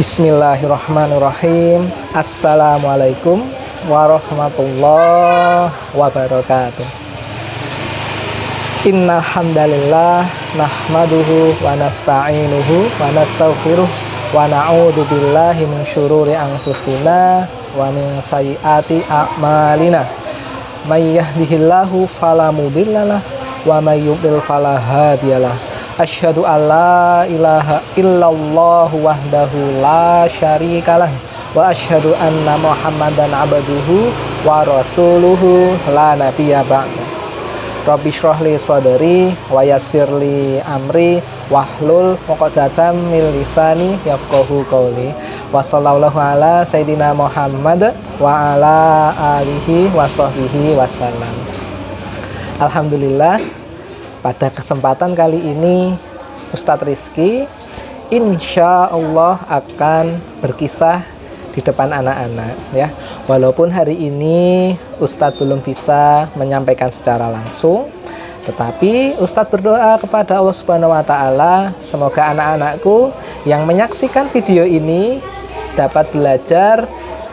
Bismillahirrahmanirrahim. Assalamualaikum warahmatullahi wabarakatuh. Innal hamdalillah nahmaduhu wa nasta'inuhu wa nastaghfiruh wa na'udzu billahi min syururi anfusina wa min sayyiati a'malina. May yahdihillahu fala mudhillalah wa may yudlil fala hadiyalah. Asyhadu alla ilaha illallah wahdahu la syarikalah wa asyhadu anna Muhammadan abduhu wa rasuluhu la nabiyya ba'da. Rabbi shrah li sadri wa yassir li amri wahlul 'uqdatam min lisani yafqahu qawli. Wa sallallahu ala sayidina Muhammad wa ala alihi wa sahbihi wasallam. Alhamdulillah, pada kesempatan kali ini Ustadz Rizky insya Allah akan berkisah di depan anak-anak ya. Walaupun hari ini Ustadz belum bisa menyampaikan secara langsung, tetapi Ustadz berdoa kepada Allah Subhanahu wa Ta'ala, semoga anak-anakku yang menyaksikan video ini dapat belajar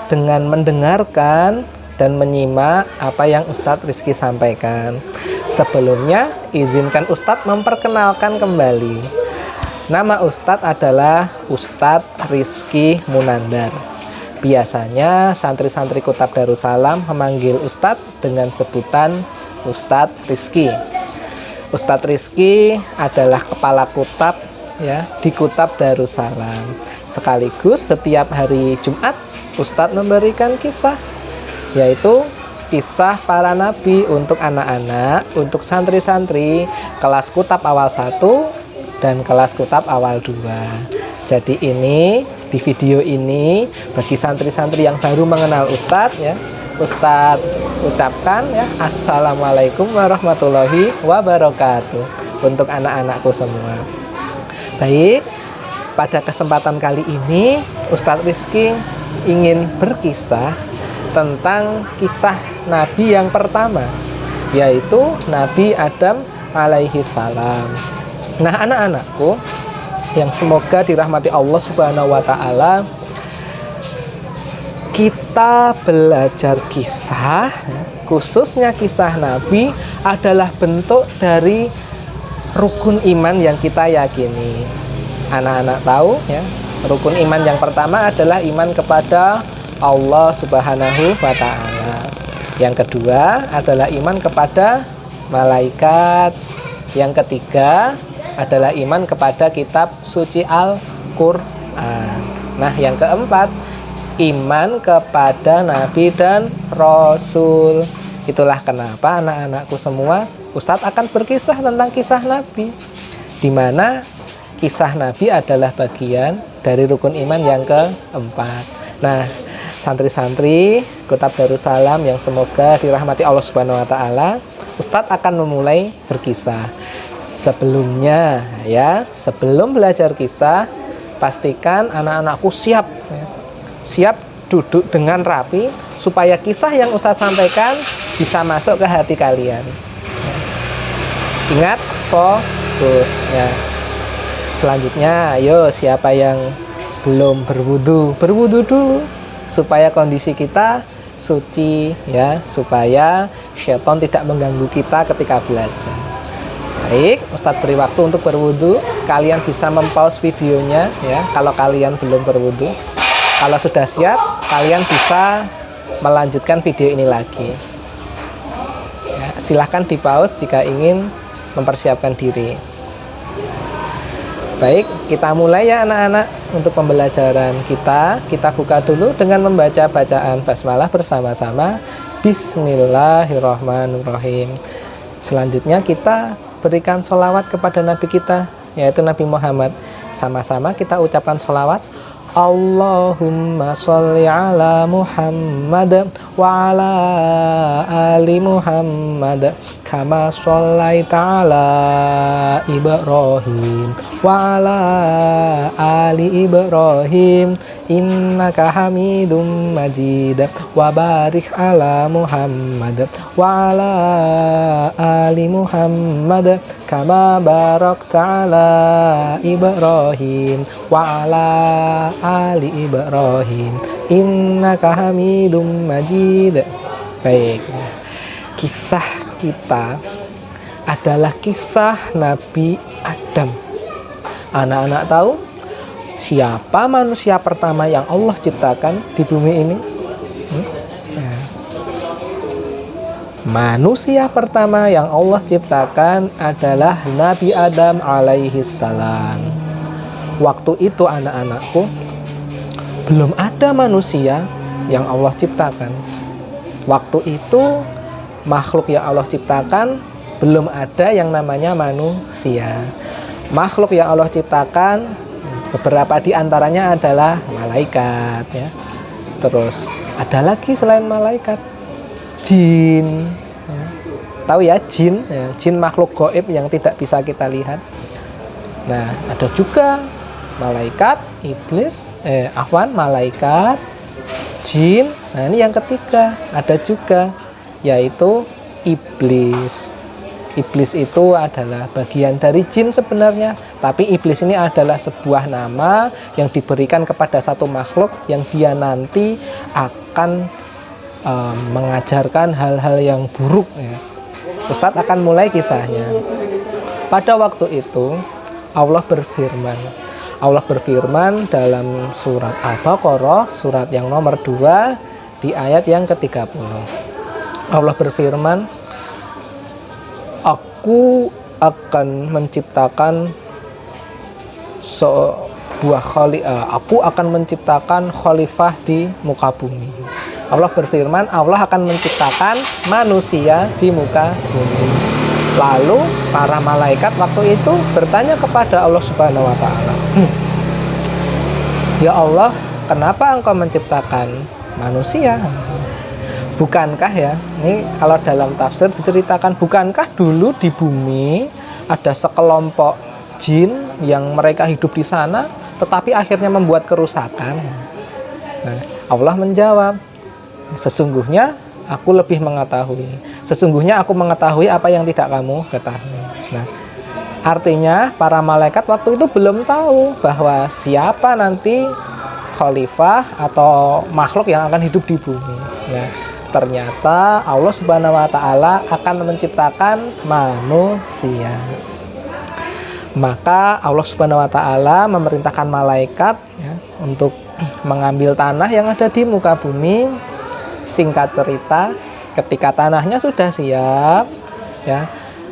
dengan mendengarkan dan menyimak apa yang Ustadz Rizky sampaikan. Sebelumnya, izinkan Ustadz memperkenalkan kembali. Nama Ustadz adalah Ustadz Rizky Munandar. Biasanya santri-santri Kutab Darussalam memanggil Ustadz dengan sebutan Ustadz Rizky. Ustadz Rizky adalah kepala Kutab ya di Kutab Darussalam. Sekaligus setiap hari Jumat Ustadz memberikan kisah, yaitu kisah para nabi untuk anak-anak, untuk santri-santri kelas Kutab awal 1 dan kelas Kutab awal 2. Jadi ini di video ini bagi santri-santri yang baru mengenal Ustadz ya, Ustadz ucapkan ya Assalamualaikum warahmatullahi wabarakatuh untuk anak-anakku semua. Baik, pada kesempatan kali ini Ustadz Rizky ingin berkisah tentang kisah Nabi yang pertama, yaitu Nabi Adam alaihi salam. Nah, anak-anakku yang semoga dirahmati Allah Subhanahu wa Ta'ala, kita belajar kisah, khususnya kisah Nabi, adalah bentuk dari rukun iman yang kita yakini. Anak-anak tahu ya, rukun iman yang pertama adalah iman kepada Allah Subhanahu wa Ta'ala. Yang kedua adalah iman kepada malaikat. Yang ketiga adalah iman kepada kitab suci Al-Qur'an. Nah, yang keempat iman kepada nabi dan rasul. Itulah kenapa anak-anakku semua Ustadz akan berkisah tentang kisah nabi, di mana kisah nabi adalah bagian dari rukun iman yang keempat. Nah, santri-santri Kutab Darussalam yang semoga dirahmati Allah Subhanahu wa Ta'ala, Ustadz akan memulai berkisah. Sebelumnya ya, sebelum belajar kisah, pastikan anak-anakku siap duduk dengan rapi supaya kisah yang Ustadz sampaikan bisa masuk ke hati kalian. Ingat, fokus ya. Selanjutnya, ayo siapa yang belum berwudu dulu supaya kondisi kita suci ya, supaya syaitan tidak mengganggu kita ketika belajar. Baik, Ustadz beri waktu untuk berwudu. Kalian bisa mempause videonya ya kalau kalian belum berwudu. Kalau sudah siap, kalian bisa melanjutkan video ini lagi ya, silahkan di pause jika ingin mempersiapkan diri. Baik, kita mulai ya anak-anak untuk pembelajaran kita. Kita buka dulu dengan membaca bacaan basmalah bersama-sama. Bismillahirrahmanirrahim. Selanjutnya kita berikan sholawat kepada Nabi kita, yaitu Nabi Muhammad. Sama-sama kita ucapkan sholawat. Allahumma sholli ala Muhammad wa ala ali Muhammad kama shallaita ala Ibrahim wa ala ali Ibrahim innaka Hamidum Majid wa barik ala Muhammad wa ala ali Muhammad kama barakta ala Ibrahim wa ala ali Ibrahim innaka Hamidum Majid. Baik, kisah kita adalah kisah Nabi Adam. Anak-anak tahu siapa manusia pertama yang Allah ciptakan di bumi ini? Nah, manusia pertama yang Allah ciptakan adalah Nabi Adam alaihi salam. Waktu itu anak-anakku, belum ada manusia yang Allah ciptakan. Waktu itu makhluk yang Allah ciptakan belum ada yang namanya manusia. Makhluk yang Allah ciptakan beberapa di antaranya adalah malaikat, ya. Terus ada lagi selain malaikat, jin. Ya. Tahu ya jin? Ya, jin makhluk gaib yang tidak bisa kita lihat. Nah, ada juga malaikat, iblis, malaikat, jin. Nah, ini yang ketiga, ada juga yaitu iblis. Iblis itu adalah bagian dari jin sebenarnya, tapi iblis ini adalah sebuah nama yang diberikan kepada satu makhluk yang dia nanti akan mengajarkan hal-hal yang buruk, ya. Ustadz akan mulai kisahnya. Pada waktu itu Allah berfirman dalam surat Al-Baqarah, surat yang nomor 2 di ayat yang ke-30. Allah berfirman, Aku akan menciptakan aku akan menciptakan khalifah di muka bumi. Allah berfirman, Allah akan menciptakan manusia di muka bumi. Lalu para malaikat waktu itu bertanya kepada Allah Subhanahu wa taala, "Ya Allah, kenapa Engkau menciptakan manusia? Bukankah ya, ini kalau dalam tafsir diceritakan, bukankah dulu di bumi ada sekelompok jin yang mereka hidup di sana, tetapi akhirnya membuat kerusakan?" Nah, Allah menjawab, sesungguhnya aku lebih mengetahui. Sesungguhnya aku mengetahui apa yang tidak kamu ketahui. Nah, artinya para malaikat waktu itu belum tahu bahwa siapa nanti khalifah atau makhluk yang akan hidup di bumi. Nah, ternyata Allah Subhanahu wa taala akan menciptakan manusia. Maka Allah Subhanahu wa taala memerintahkan malaikat, ya, untuk mengambil tanah yang ada di muka bumi. Singkat cerita, ketika tanahnya sudah siap, ya,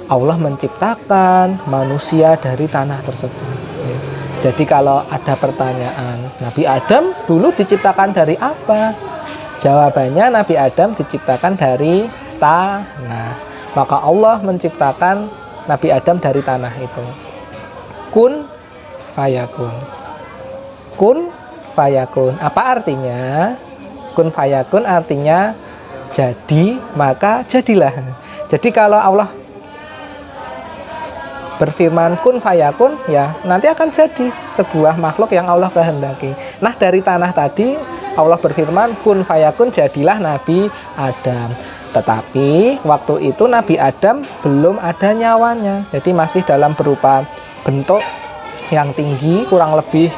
Allah menciptakan manusia dari tanah tersebut. Ya. Jadi kalau ada pertanyaan, Nabi Adam dulu diciptakan dari apa? Jawabannya, Nabi Adam diciptakan dari tanah. Maka Allah menciptakan Nabi Adam dari tanah itu. Kun fayakun. Kun fayakun. Apa artinya? Kun fayakun artinya jadi, maka jadilah. Jadi kalau Allah berfirman kun fayakun, ya nanti akan jadi sebuah makhluk yang Allah kehendaki. Nah, dari tanah tadi Allah berfirman kun fayakun, jadilah Nabi Adam. Tetapi waktu itu Nabi Adam belum ada nyawanya, jadi masih dalam berupa bentuk yang tinggi, kurang lebih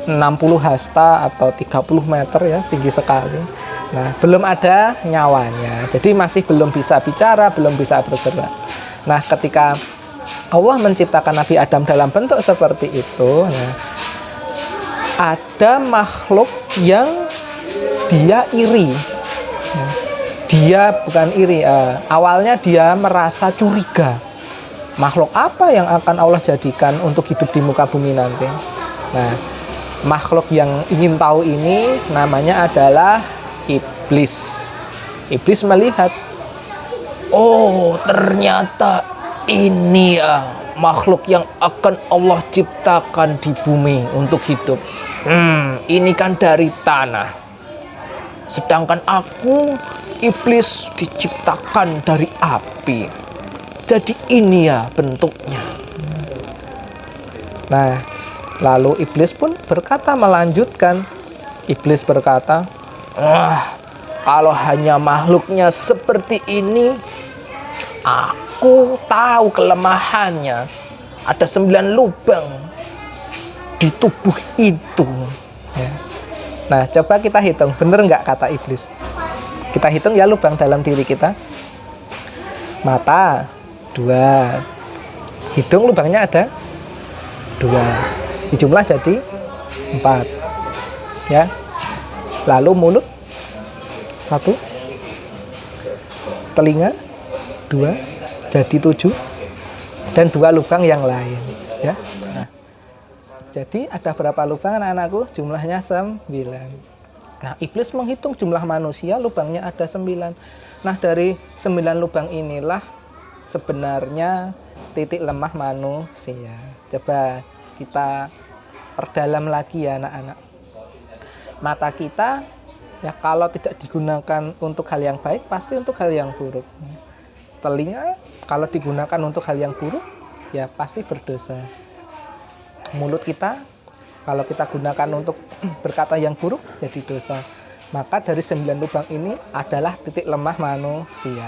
60 hasta atau 30 meter, ya, tinggi sekali. Nah, belum ada nyawanya, jadi masih belum bisa bicara, belum bisa bergerak. Nah, ketika Allah menciptakan Nabi Adam dalam bentuk seperti itu, nah, ada makhluk yang dia iri. Dia bukan iri, awalnya dia merasa curiga. Makhluk apa yang akan Allah jadikan untuk hidup di muka bumi nanti? Nah, makhluk yang ingin tahu ini namanya adalah iblis. Iblis melihat, oh ternyata ini ya makhluk yang akan Allah ciptakan di bumi untuk hidup. Ini kan dari tanah. Sedangkan aku iblis diciptakan dari api. Jadi ini ya bentuknya. Nah, lalu iblis pun berkata, melanjutkan. Iblis berkata, kalau hanya makhluknya seperti ini, aku tahu kelemahannya. Ada 9 lubang di tubuh itu. Ya. Nah, coba kita hitung, bener nggak kata iblis? Kita hitung ya lubang dalam diri kita. Mata 2, hidung lubangnya ada 2, dijumlah jadi 4, ya. Lalu mulut 1, telinga 2, jadi 7, dan 2 lubang yang lain, ya. Nah, jadi ada berapa lubang anak-anakku? Jumlahnya 9. Nah, iblis menghitung jumlah manusia, lubangnya ada 9. Nah, dari 9 lubang inilah sebenarnya titik lemah manusia. Coba kita perdalam lagi ya anak-anak. Mata kita ya kalau tidak digunakan untuk hal yang baik, pasti untuk hal yang buruk. Telinga kalau digunakan untuk hal yang buruk, ya pasti berdosa. Mulut kita kalau kita gunakan untuk berkata yang buruk, jadi dosa. Maka dari 9 lubang ini adalah titik lemah manusia.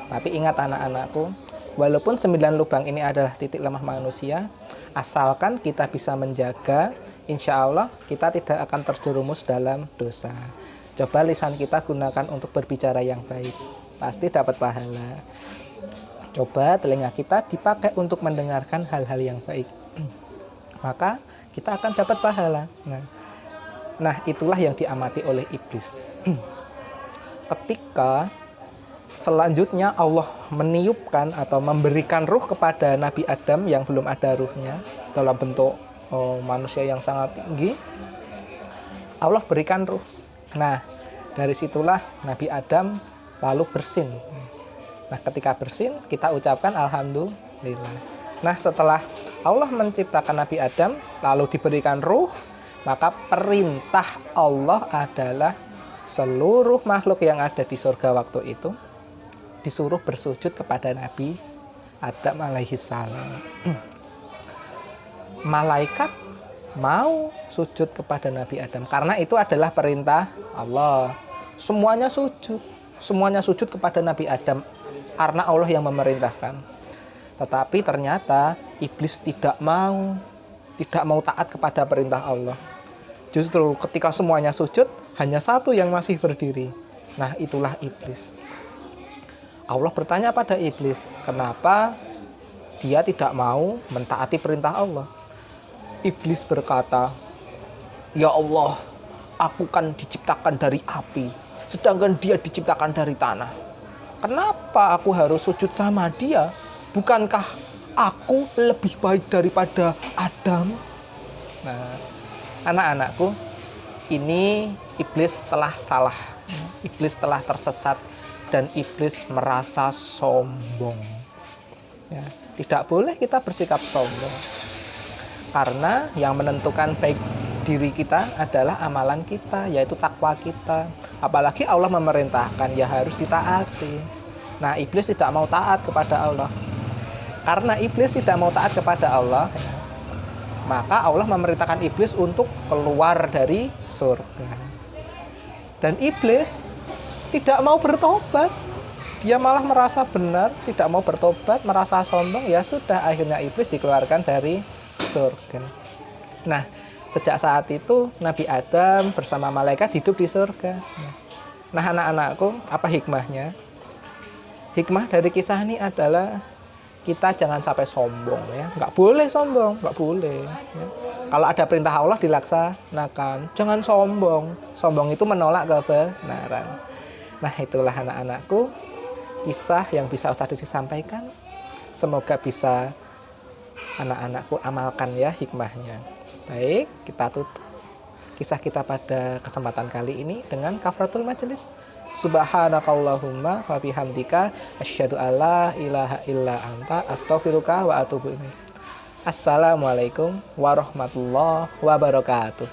Tapi ingat anak-anakku, walaupun 9 lubang ini adalah titik lemah manusia, asalkan kita bisa menjaga, insya Allah kita tidak akan terjerumus dalam dosa. Coba lisan kita gunakan untuk berbicara yang baik, pasti dapat pahala. Coba telinga kita dipakai untuk mendengarkan hal-hal yang baik, maka kita akan dapat pahala. Nah, itulah yang diamati oleh iblis. Ketika selanjutnya Allah meniupkan atau memberikan ruh kepada Nabi Adam yang belum ada ruhnya, dalam bentuk manusia yang sangat tinggi, Allah berikan ruh. Nah, dari situlah Nabi Adam lalu bersin. Nah, ketika bersin, kita ucapkan Alhamdulillah. Nah, setelah Allah menciptakan Nabi Adam, lalu diberikan ruh, maka perintah Allah adalah seluruh makhluk yang ada di surga waktu itu disuruh bersujud kepada Nabi Adam alaihissalam. Malaikat mau sujud kepada Nabi Adam karena itu adalah perintah Allah. Semuanya sujud kepada Nabi Adam karena Allah yang memerintahkan. Tetapi ternyata iblis tidak mau taat kepada perintah Allah. Justru ketika semuanya sujud, hanya satu yang masih berdiri. Nah, itulah iblis. Allah bertanya pada iblis, kenapa dia tidak mau mentaati perintah Allah? Iblis berkata, ya Allah, aku kan diciptakan dari api, sedangkan dia diciptakan dari tanah. Kenapa aku harus sujud sama dia? Bukankah aku lebih baik daripada Adam? Nah, anak-anakku, ini iblis telah salah. Iblis telah tersesat dan iblis merasa sombong. Ya, tidak boleh kita bersikap sombong. Karena yang menentukan baik diri kita adalah amalan kita, yaitu takwa kita. Apalagi Allah memerintahkan, ya harus ditaati. Nah, iblis tidak mau taat kepada Allah. Karena iblis tidak mau taat kepada Allah, maka Allah memerintahkan iblis untuk keluar dari surga. Dan iblis tidak mau bertobat. Dia malah merasa benar, tidak mau bertobat, merasa sombong. Ya sudah, akhirnya iblis dikeluarkan dari surga. Nah, sejak saat itu Nabi Adam bersama malaikat hidup di surga. Nah, anak-anakku, apa hikmahnya? Hikmah dari kisah ini adalah kita jangan sampai sombong, ya. Nggak boleh sombong, nggak boleh, ya. Kalau ada perintah Allah dilaksanakan, jangan sombong. Sombong itu menolak kebenaran. Nah, itulah anak-anakku kisah yang bisa Ustaz Rizky sampaikan. Semoga bisa anak-anakku amalkan ya hikmahnya. Baik, kita tutup kisah kita pada kesempatan kali ini dengan kafaratul majelis. Subhanakallahumma wa bihamdika asyhadu alla ilaha illa anta astaghfiruka wa atubu ilaik. Assalamualaikum warahmatullahi wabarakatuh.